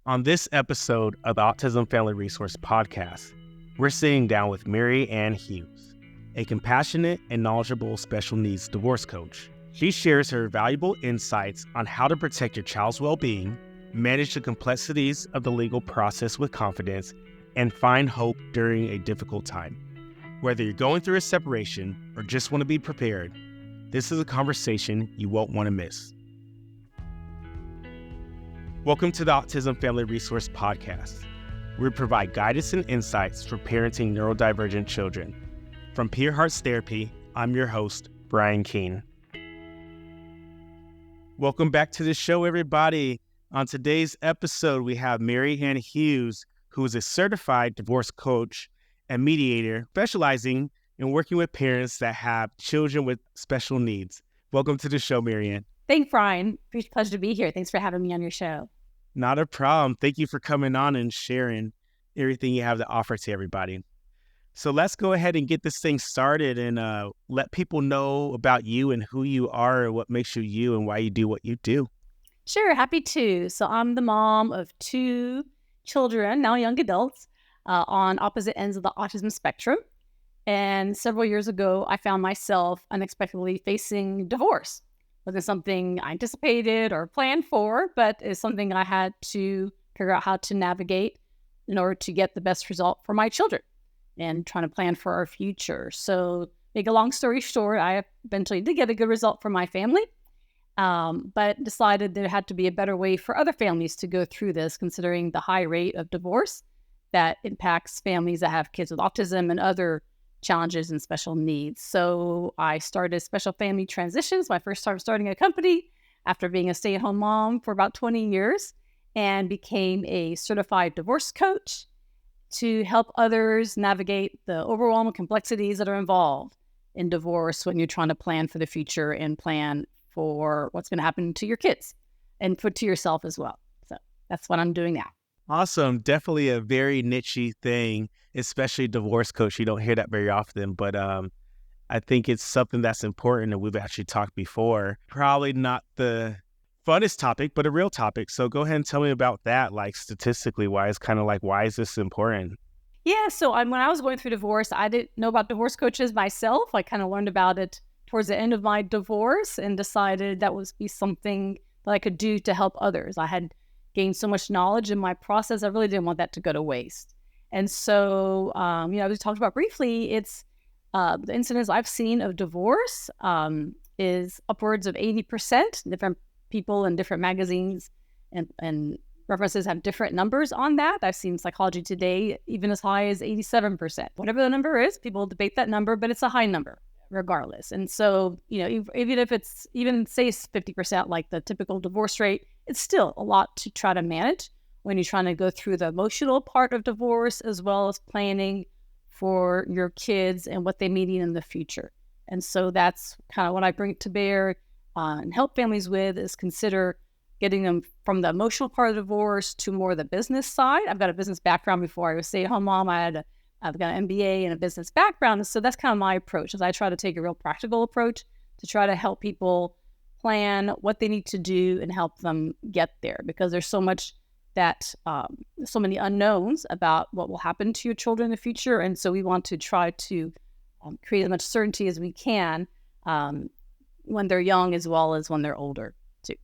On this episode of the Autism Family Resource Podcast, we're sitting down with Mary Ann Hughes, a compassionate and knowledgeable special needs divorce coach. She shares her valuable insights on how to protect your child's well-being, manage the complexities of the legal process with confidence, and find hope during a difficult time. Whether you're going through a separation or just want to be prepared, this is a conversation you won't want to miss. Welcome to the Autism Family Resource Podcast. We provide guidance and insights for parenting neurodivergent children. From Peer Hearts Therapy, I'm your host, Brian Keene. Welcome back to the show, everybody. On today's episode, we have Mary Ann Hughes, who is a certified divorce coach and mediator specializing in working with parents that have children with special needs. Welcome to the show, Mary Ann. Thanks, Brian. It's a pleasure to be here. Thanks for having me on your show. Not a problem. Thank you for coming on and sharing everything you have to offer to everybody. So let's go ahead and get this thing started and let people know about you and who you are and what makes you you and why you do what you do. Sure, happy to. So I'm the mom of two children, now young adults, on opposite ends of the autism spectrum. And several years ago, I found myself unexpectedly facing divorce. Wasn't something I anticipated or planned for, but it's something I had to figure out how to navigate in order to get the best result for my children and trying to plan for our future. So make a long story short, I eventually did get a good result for my family, but decided there had to be a better way for other families to go through this, considering the high rate of divorce that impacts families that have kids with autism and other challenges and special needs. So I started Special Family Transitions, my first time starting a company after being a stay-at-home mom for about 20 years, and became a certified divorce coach to help others navigate the overwhelming complexities that are involved in divorce when you're trying to plan for the future and plan for what's going to happen to your kids and to yourself as well. So that's what I'm doing now. Awesome. Definitely a very niche-y thing, especially divorce coach. You don't hear that very often, but I think it's something that's important, and we've actually talked before. Probably not the funnest topic, but a real topic. So go ahead and tell me about that, like statistically wise, kind of like why is this important? Yeah, so when I was going through divorce, I didn't know about divorce coaches myself. I kind of learned about it towards the end of my divorce and decided that would be something that I could do to help others. I had gained so much knowledge in my process. I really didn't want that to go to waste. And so, we talked about briefly, it's the incidents I've seen of divorce is upwards of 80%. Different people in different magazines and references have different numbers on that. I've seen Psychology Today even as high as 87%. Whatever the number is, people debate that number, but it's a high number regardless. And so, even if it's say 50% like the typical divorce rate, it's still a lot to try to manage when you're trying to go through the emotional part of divorce as well as planning for your kids and what they may need in the future. And so that's kind of what I bring to bear and help families with is consider getting them from the emotional part of divorce to more the business side. I've got a business background before I was a stay-at-home mom. I've got an MBA and a business background. So that's kind of my approach is I try to take a real practical approach to try to help people plan what they need to do and help them get there because there's so much that so many unknowns about what will happen to your children in the future. And so we want to try to create as much certainty as we can when they're young as well as when they're older too.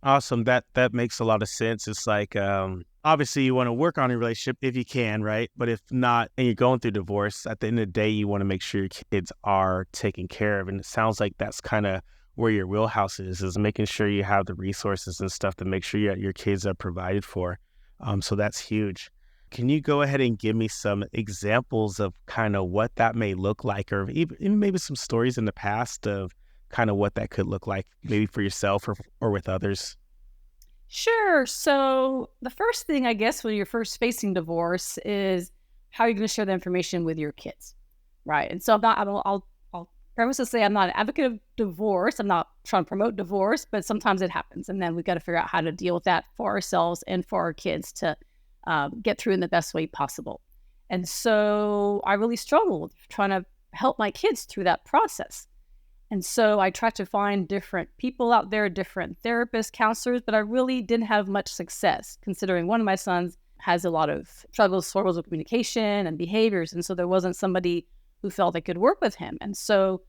Awesome. That makes a lot of sense. It's like, obviously you want to work on a relationship if you can, right? But if not, and you're going through divorce, at the end of the day, you want to make sure your kids are taken care of. And it sounds like that's kind of where your wheelhouse is making sure you have the resources and stuff to make sure your kids are provided for. So that's huge. Can you go ahead and give me some examples of kind of what that may look like or even maybe some stories in the past of kind of what that could look like maybe for yourself or with others? Sure. So the first thing, I guess, when you're first facing divorce is how you're going to share the information with your kids, right? And so I'll premise to say I'm not an advocate of divorce. I'm not trying to promote divorce, but sometimes it happens. And then we've got to figure out how to deal with that for ourselves and for our kids to get through in the best way possible. And so I really struggled trying to help my kids through that process. And so I tried to find different people out there, different therapists, counselors, but I really didn't have much success considering one of my sons has a lot of struggles with communication and behaviors. And so there wasn't somebody who felt they could work with him. And so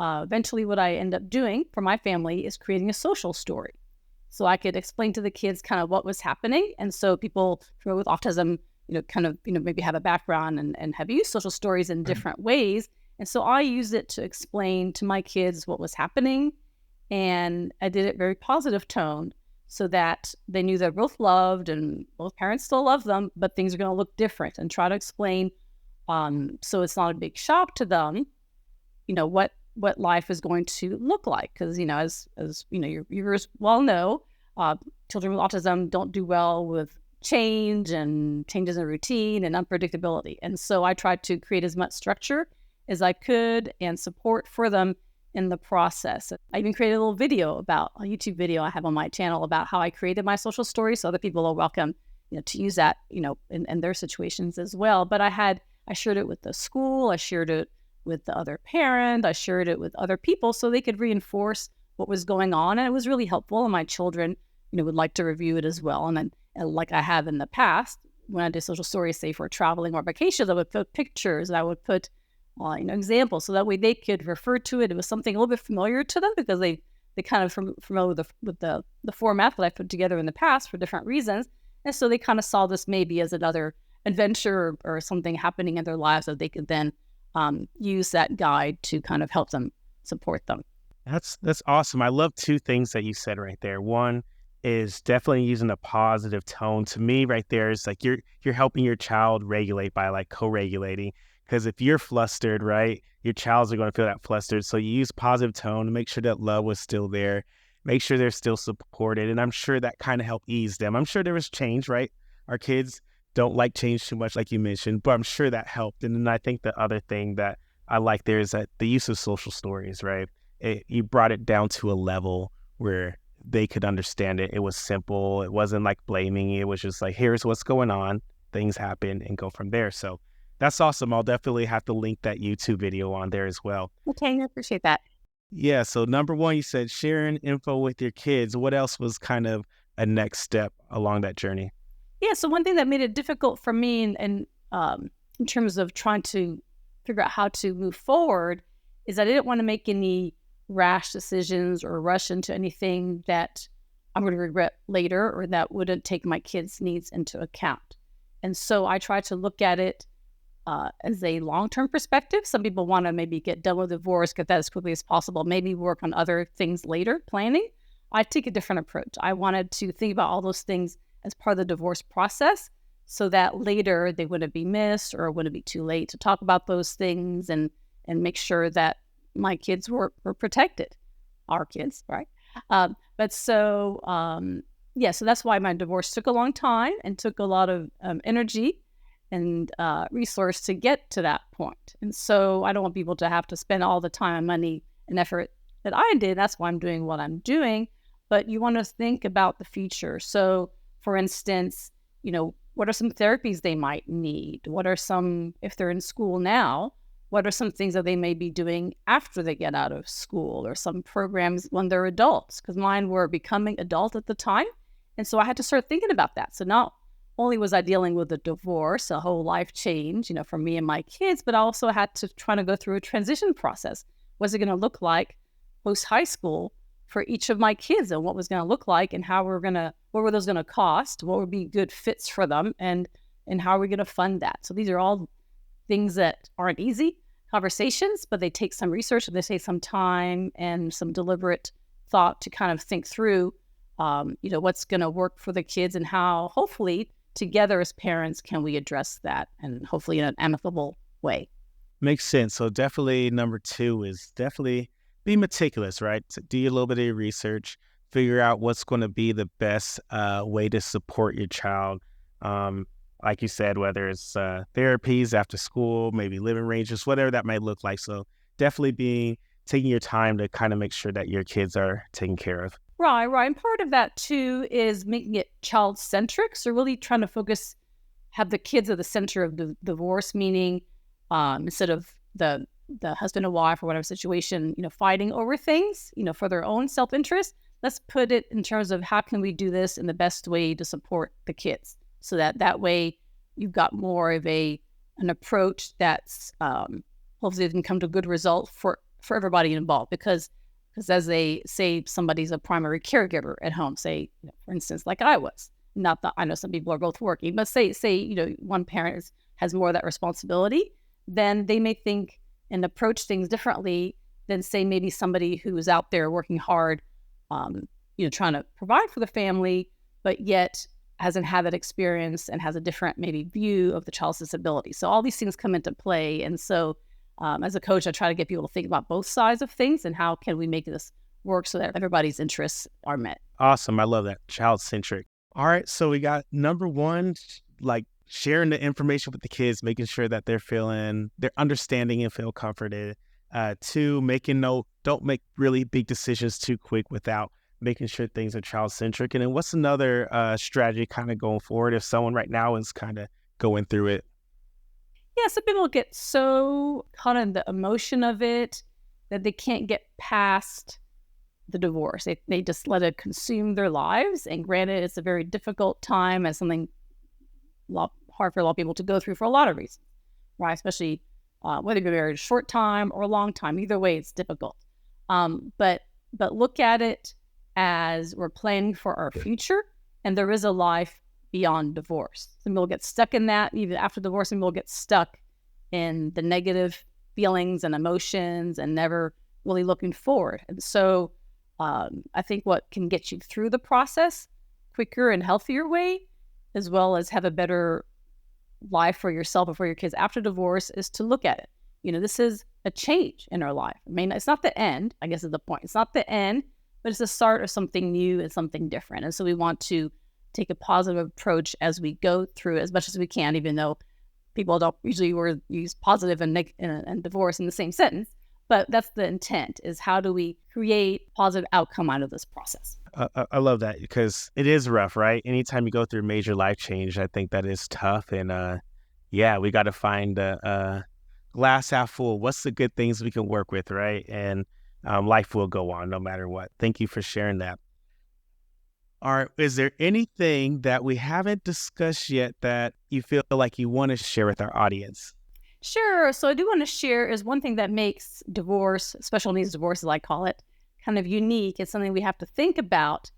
eventually what I ended up doing for my family is creating a social story. So I could explain to the kids kind of what was happening. And so people with autism, maybe have a background and have used social stories in different ways. And so I used it to explain to my kids what was happening. And I did it very positive tone so that they knew they're both loved and both parents still love them, but things are going to look different, and try to explain so it's not a big shock to them, what life is going to look like. Because, as your viewers well know, children with autism don't do well with change and changes in routine and unpredictability. And so I tried to create as much structure as I could and support for them in the process. I even created a little video a YouTube video I have on my channel about how I created my social story, so other people are welcome, to use that, in their situations as well. But I shared it with the school, I shared it with the other parent, I shared it with other people so they could reinforce what was going on. And it was really helpful. And my children, would like to review it as well. And then, like I have in the past, when I did social stories, say for traveling or vacations, I would put pictures, and I would put examples, so that way they could refer to it. It was something a little bit familiar to them because they kind of familiar with the format that I put together in the past for different reasons. And so they kind of saw this maybe as another adventure or something happening in their lives that they could then use that guide to kind of help them, support them. That's awesome. I love two things that you said right there. One is definitely using a positive tone. To me, right there is like you're helping your child regulate by like co-regulating. Because if you're flustered, right, your child's are going to feel that flustered. So you use positive tone to make sure that love was still there, make sure they're still supported. And I'm sure that kind of helped ease them. I'm sure there was change, right? Our kids don't like change too much, like you mentioned, but I'm sure that helped. And then I think the other thing that I like there is that the use of social stories, right? You brought it down to a level where they could understand it. It was simple. It wasn't like blaming. It was just like, here's what's going on. Things happen, and go from there. So that's awesome. I'll definitely have to link that YouTube video on there as well. Okay, I appreciate that. Yeah. So number one, you said sharing info with your kids. What else was kind of a next step along that journey? Yeah. So one thing that made it difficult for me in terms of trying to figure out how to move forward is I didn't want to make any rash decisions or rush into anything that I'm going to regret later or that wouldn't take my kids' needs into account. And so I tried to look at it as a long-term perspective. Some people want to maybe get done with divorce, get that as quickly as possible, maybe work on other things later, planning. I take a different approach. I wanted to think about all those things as part of the divorce process so that later they wouldn't be missed or wouldn't be too late to talk about those things and make sure that my kids were protected, our kids, right? So that's why my divorce took a long time and took a lot of energy and resource to get to that point. And so I don't want people to have to spend all the time, money, and effort that I did. That's why I'm doing what I'm doing. But you want to think about the future. So, for instance, what are some therapies they might need? What are some, if they're in school now, what are some things that they may be doing after they get out of school, or some programs when they're adults? Because mine were becoming adult at the time. And so I had to start thinking about that. So not only was I dealing with a divorce, a whole life change, for me and my kids, but I also had to try to go through a transition process. What's it going to look like post high school for each of my kids, and what was going to look like, and what were those going to cost? What would be good fits for them, and how are we going to fund that? So these are all things that aren't easy conversations, but they take some research, and they take some time and some deliberate thought to kind of think through, what's going to work for the kids, and how hopefully together as parents can we address that, and hopefully in an amicable way. Makes sense. So definitely number two is definitely be meticulous, right? So do a little bit of your research, figure out what's going to be the best way to support your child. Like you said, whether it's therapies after school, maybe living ranges, whatever that might look like. So definitely taking your time to kind of make sure that your kids are taken care of. Right. And part of that too is making it child-centric. So really trying to have the kids at the center of the divorce, meaning instead of the the husband and wife or whatever situation, fighting over things, for their own self-interest. Let's put it in terms of how can we do this in the best way to support the kids, so that way you've got more of an approach that's hopefully can come to a good result for everybody involved. Because as they say, somebody's a primary caregiver at home, say, for instance, like I was. Not that I know some people are both working, but say one parent has more of that responsibility, then they may think and approach things differently than, say, maybe somebody who is out there working hard, trying to provide for the family, but yet hasn't had that experience and has a different maybe view of the child's disability. So all these things come into play. And so as a coach, I try to get people to think about both sides of things and how can we make this work so that everybody's interests are met. Awesome. I love that. Child-centric. All right. So we got number one, like sharing the information with the kids, making sure that they're understanding and feel comforted. Two, don't make really big decisions too quick without making sure things are child-centric. And then what's another strategy kind of going forward if someone right now is kind of going through it? Yeah, some people get so caught in the emotion of it that they can't get past the divorce. They just let it consume their lives. And granted, it's a very difficult time and something hard for a lot of people to go through for a lot of reasons, right? Especially whether you're married a short time or a long time. Either way, it's difficult. But look at it as we're planning for our future, and there is a life beyond divorce. Some people get stuck in that. Even after divorce, some people get stuck in the negative feelings and emotions and never really looking forward. And so I think what can get you through the process quicker and healthier way, as well as have a better life for yourself and for your kids after divorce, is to look at it. This is a change in our life. I mean, it's not the end, I guess is the point. It's not the end, but it's the start of something new and something different. And so we want to take a positive approach as we go through as much as we can, even though people don't usually use positive and divorce in the same sentence. But that's the intent, is how do we create positive outcome out of this process? I love that, because it is rough, right? Anytime you go through major life change, I think that is tough. And we got to find a glass half full. What's the good things we can work with, right? And life will go on no matter what. Thank you for sharing that. All right. Is there anything that we haven't discussed yet that you feel like you want to share with our audience? Sure. So I do want to share is one thing that makes divorce, special needs divorce, as I call it, kind of unique. It's something we have to think about,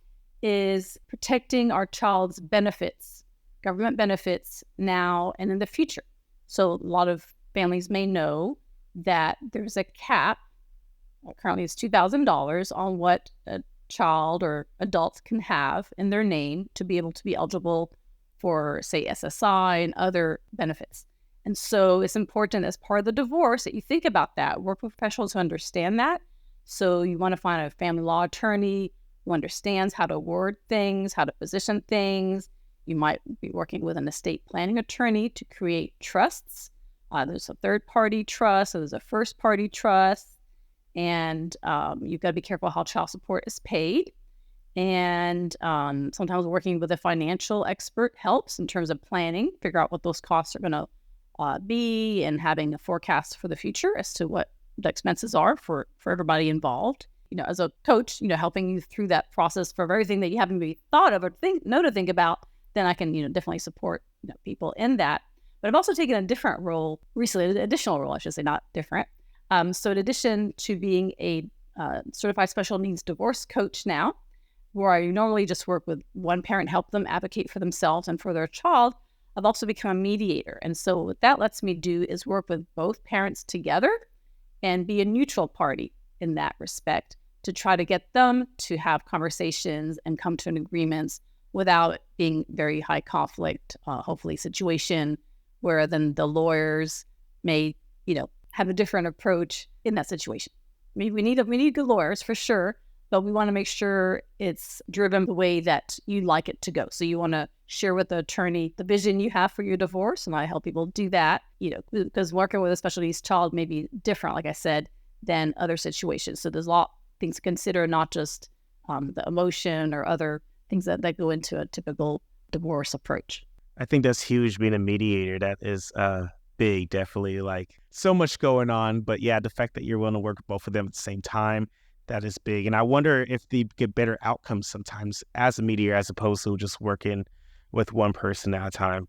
is protecting our child's benefits, government benefits now and in the future. So a lot of families may know that there's a cap, currently it's $2,000, on what a child or adults can have in their name to be able to be eligible for, say, SSI and other benefits. And so it's important as part of the divorce that you think about that, work with professionals who understand that. So you want to find a family law attorney who understands how to word things, how to position things. You might be working with an estate planning attorney to create trusts. There's a third-party trust, so there's a first-party trust. And you've got to be careful how child support is paid. And sometimes working with a financial expert helps in terms of planning, figure out what those costs are going to be, and having a forecast for the future as to what the expenses are for everybody involved. As a coach, helping you through that process for everything that you haven't really thought of or to think about, then I can, definitely support people in that. But I've also taken a different role recently, an additional role, I should say, not different. So in addition to being a certified special needs divorce coach now, where I normally just work with one parent, help them advocate for themselves and for their child, I've also become a mediator. And so what that lets me do is work with both parents together and be a neutral party in that respect to try to get them to have conversations and come to an agreement without being very high conflict, hopefully situation where then the lawyers may, have a different approach in that situation. I mean, we need good lawyers for sure, but we want to make sure it's driven the way that you like it to go. So you want to share with the attorney the vision you have for your divorce, and I help people do that, because working with a special needs child may be different, like I said, than other situations. So there's a lot of things to consider, not just the emotion or other things that go into a typical divorce approach. I think that's huge, being a mediator. That is big, definitely. Like so much going on, but yeah, the fact that you're willing to work with both of them at the same time, that is big. And I wonder if they get better outcomes sometimes as a mediator as opposed to just working with one person at a time.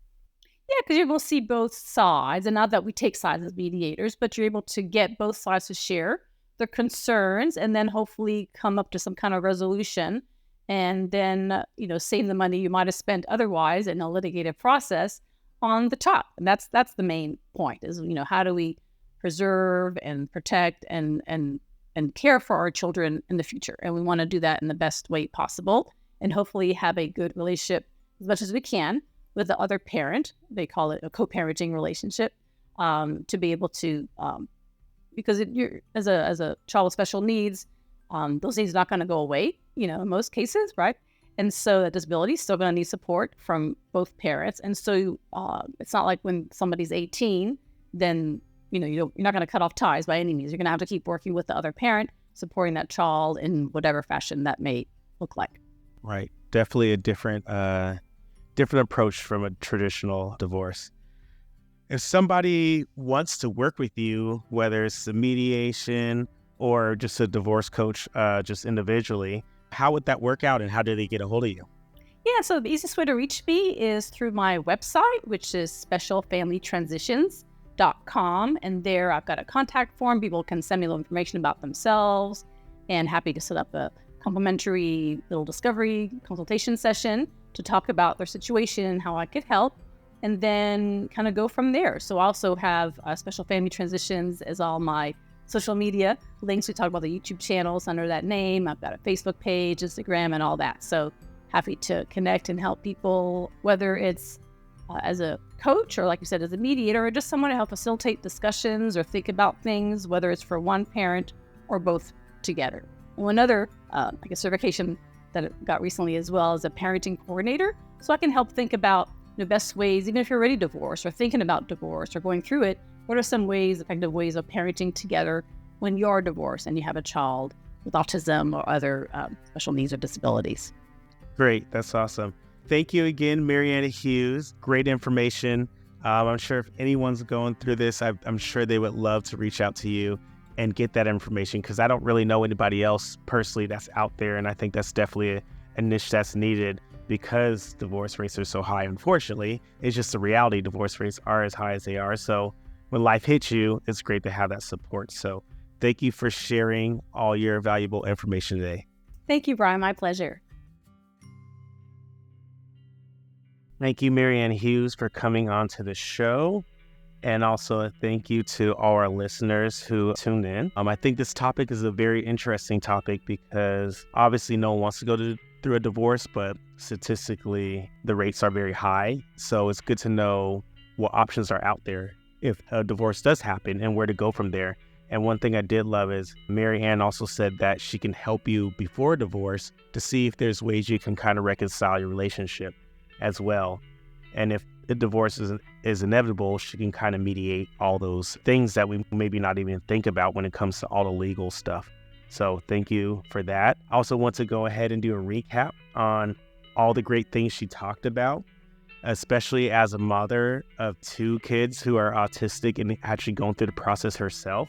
Yeah, because you're able to see both sides, and not that we take sides as mediators, but you're able to get both sides to share their concerns and then hopefully come up to some kind of resolution, and then, save the money you might have spent otherwise in a litigated process on the top. And that's the main point is, how do we preserve and protect and care for our children in the future? And we want to do that in the best way possible and hopefully have a good relationship as much as we can with the other parent. They call it a co-parenting relationship, to be able to, because you're as a child with special needs, those needs are not going to go away, in most cases, right? And so that disability is still going to need support from both parents. And so it's not like when somebody's 18, then, you're not going to cut off ties by any means. You're going to have to keep working with the other parent, supporting that child in whatever fashion that may look like. Right. Definitely a different approach from a traditional divorce. If somebody wants to work with you, whether it's a mediation or just a divorce coach, just individually, how would that work out and how do they get a hold of you? Yeah, so the easiest way to reach me is through my website, which is specialfamilytransitions.com. And there I've got a contact form. People can send me a little information about themselves, and happy to set up a complimentary little discovery consultation session to talk about their situation, how I could help, and then kind of go from there. So I also have Special Family Transitions as all my social media links. We talk about the YouTube channels under that name. I've got a Facebook page, Instagram, and all that. So happy to connect and help people, whether it's as a coach or, like you said, as a mediator, or just someone to help facilitate discussions or think about things, whether it's for one parent or both together. And another, certification that I got recently as well as a parenting coordinator. So I can help think about the best ways, even if you're already divorced or thinking about divorce or going through it, what are some effective ways of parenting together when you're divorced and you have a child with autism or other special needs or disabilities? Great. That's awesome. Thank you again, Mary Ann Hughes. Great information. I'm sure if anyone's going through this, I'm sure they would love to reach out to you and get that information, because I don't really know anybody else personally that's out there. And I think that's definitely a niche that's needed because divorce rates are so high. Unfortunately, it's just the reality. Divorce rates are as high as they are. So when life hits you, it's great to have that support. So thank you for sharing all your valuable information today. Thank you, Brian. My pleasure. Thank you, Mary Ann Hughes, for coming on to the show. And also a thank you to all our listeners who tuned in. I think this topic is a very interesting topic because obviously no one wants to go through a divorce, but statistically the rates are very high. So it's good to know what options are out there if a divorce does happen and where to go from there. And one thing I did love is Mary Ann also said that she can help you before divorce to see if there's ways you can kind of reconcile your relationship as well. And if the divorce is inevitable, she can kind of mediate all those things that we maybe not even think about when it comes to all the legal stuff. So thank you for that. I also want to go ahead and do a recap on all the great things she talked about, especially as a mother of 2 kids who are autistic and actually going through the process herself.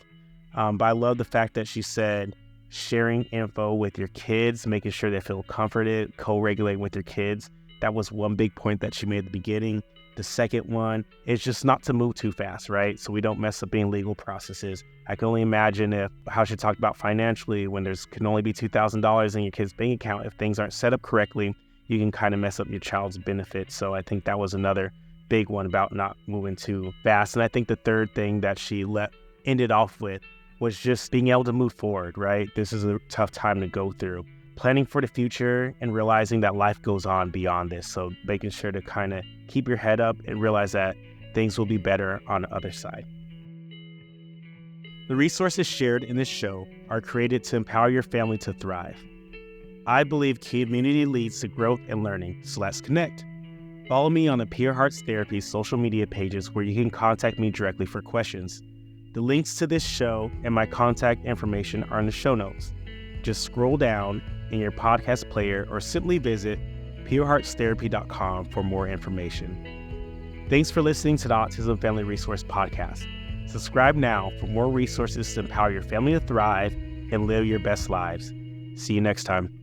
But I love the fact that she said sharing info with your kids, making sure they feel comforted, co-regulating with your kids. That was one big point that she made at the beginning. The second one is just not to move too fast, right? So we don't mess up any legal processes. I can only imagine how she talked about financially when can only be $2,000 in your kid's bank account. If things aren't set up correctly, you can kind of mess up your child's benefits. So I think that was another big one about not moving too fast. And I think the third thing that she ended off with was just being able to move forward, right? This is a tough time to go through. Planning for the future and realizing that life goes on beyond this. So making sure to kind of keep your head up and realize that things will be better on the other side. The resources shared in this show are created to empower your family to thrive. I believe community leads to growth and learning, so let's connect. Follow me on the Pure Hearts Therapy social media pages where you can contact me directly for questions. The links to this show and my contact information are in the show notes. Just scroll down in your podcast player or simply visit pureheartstherapy.com for more information. Thanks for listening to the Autism Family Resource Podcast. Subscribe now for more resources to empower your family to thrive and live your best lives. See you next time.